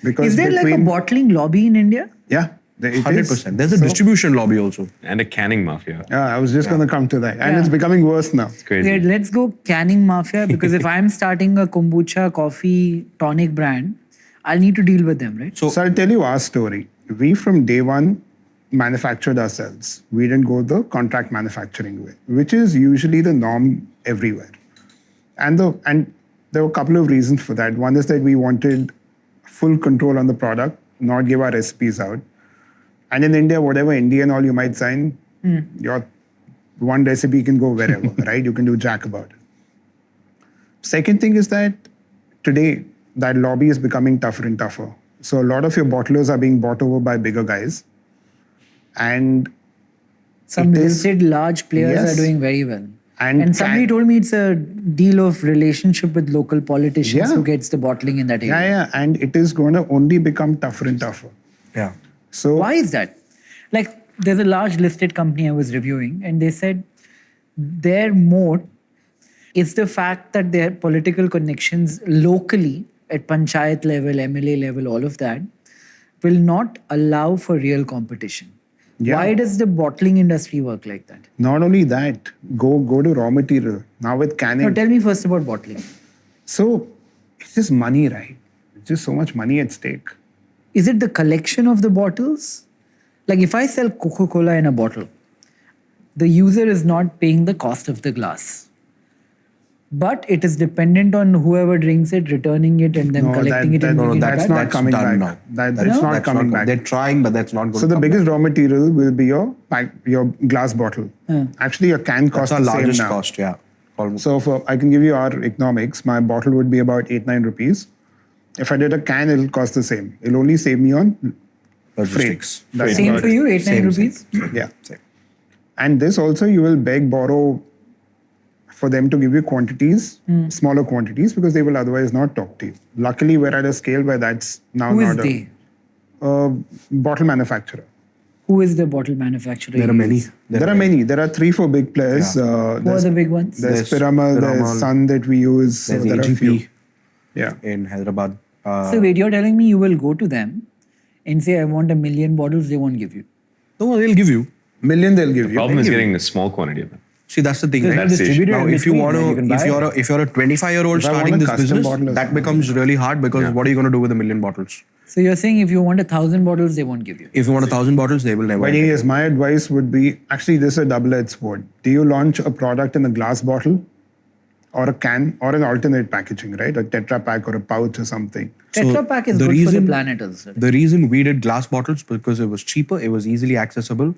Because Is there like a bottling lobby in India? Yeah, it is. 100%. There's a distribution lobby also. And a canning mafia. I was just going to come to that. And it's becoming worse now. It's crazy. Wait, let's go canning mafia, because if I'm starting a kombucha coffee tonic brand, I'll need to deal with them, right? So I'll tell you our story. We from day one manufactured ourselves. We didn't go the contract manufacturing way, which is usually the norm everywhere. And there were a couple of reasons for that. One is that we wanted full control on the product, not give our recipes out. And in India, whatever Indian all you might sign, your one recipe can go wherever, right? You can do jack about it. Second thing is that today, that lobby is becoming tougher and tougher. So a lot of your bottlers are being bought over by bigger guys. And some listed large players are doing very well. And somebody told me it's a deal of relationship with local politicians who gets the bottling in that area. Yeah. And it is going to only become tougher and tougher. Yeah. So why is that? Like, there's a large listed company I was reviewing, and they said their moat is the fact that their political connections locally at panchayat level, MLA level, all of that, will not allow for real competition. Yeah. Why does the bottling industry work like that? Not only that, go to raw material. Now with canning. No, tell me first about bottling. So it's just money, right? It's just so much money at stake. Is it the collection of the bottles? Like if I sell Coca-Cola in a bottle, the user is not paying the cost of the glass. But it is dependent on whoever drinks it, returning it, and then collecting it. That's not coming back. That's not coming back. They're trying, but that's not going to So the biggest raw material will be your glass bottle. Actually, your can costs the same now. That's our largest cost, yeah. Almost. So I can give you our economics. My bottle would be about 8-9 rupees. If I did a can, it'll cost the same. It'll only save me on freight. Same for you, 8-9 rupees? Yeah. Same. And this also you will borrow for them to give you quantities, smaller quantities, because they will otherwise not talk to you. Luckily, we're at a scale where that's now Who not is they? a bottle manufacturer. Who is the bottle manufacturer? There are many. There are many. There are 3-4 big players. Yeah. Who are the big ones? There's Piramal, there's Sun that we use. There's there are a few. In Hyderabad. So wait, you're telling me you will go to them and say, I want 1 million bottles, they won't give you? No, they'll give you. Million they'll give you. The problem is getting a small quantity of them. See, that's the thing, right? That's the issue. Now, if you want to, if you're a 25-year-old starting this business, that becomes really hard because what are you going to do with 1 million bottles? So you're saying if you want 1,000 bottles, they won't give you? If you want 1,000 bottles, they will never. But yes, my advice would be, actually this is a double-edged sword. Do you launch a product in a glass bottle or a can or an alternate packaging, right? A Tetra Pak or a pouch or something. Tetra Pak is good for the planet also. The reason we did glass bottles because it was cheaper, it was easily accessible,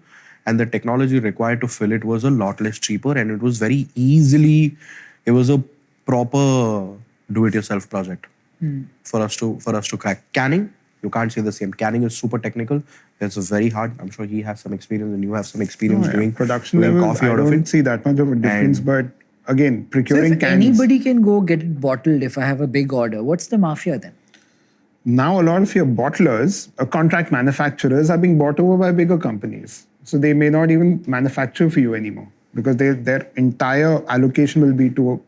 and the technology required to fill it was a lot less cheaper, and it was very easily, it was a proper do-it-yourself project for us to crack. Canning, you can't say the same. Canning is super technical. It's very hard. I'm sure he has some experience and you have some experience doing production level. Coffee I don't see that much of a difference, but again, procuring so if cans. Anybody can go get it bottled if I have a big order. What's the mafia then? Now a lot of your bottlers, contract manufacturers are being bought over by bigger companies. So they may not even manufacture for you anymore because their entire allocation will be to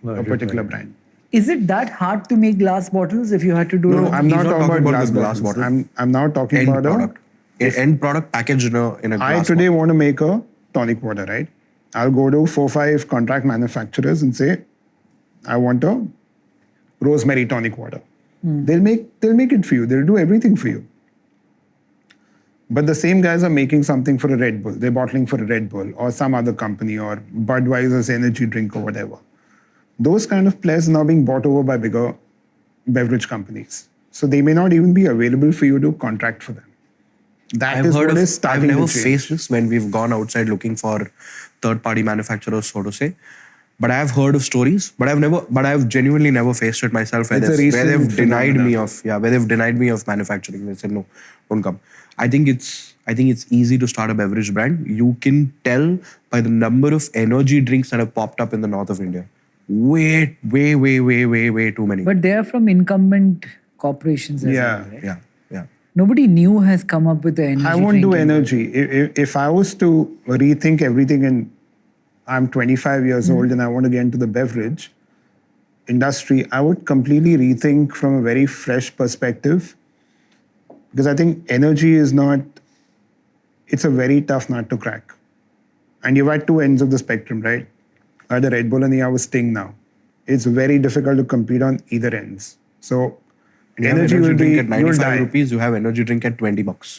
a particular brand. Is it that hard to make glass bottles if you had to do No, I'm not talking about glass bottles. I'm now talking end about product. End product packaged in a glass I today want to make a tonic water, right? I'll go to 4-5 contract manufacturers and say, I want a rosemary tonic water. They'll make it for you. They'll do everything for you. But the same guys are making something for a Red Bull. They're bottling for a Red Bull or some other company or Budweiser's energy drink or whatever. Those kind of players are now being bought over by bigger beverage companies. So they may not even be available for you to contract for them. That is what is starting to change. I've never faced this when we've gone outside looking for third-party manufacturers, so to say. But I have heard of stories, but I've genuinely never faced it myself where they've denied me of manufacturing. They said, no, don't come. I think it's easy to start a beverage brand. You can tell by the number of energy drinks that have popped up in the north of India. Way too many. But they are from incumbent corporations as well, right? Yeah. Nobody new has come up with the energy. I won't do energy. If I was to rethink everything and I'm 25 years old and I want to get into the beverage industry, I would completely rethink from a very fresh perspective Because I think energy is not, it's a very tough nut to crack. And you've at two ends of the spectrum, right? Either Red Bull and you have a Sting now. It's very difficult to compete on either ends. So You have energy will be, drink at you'll 95 die. rupees, you have energy drink at $20.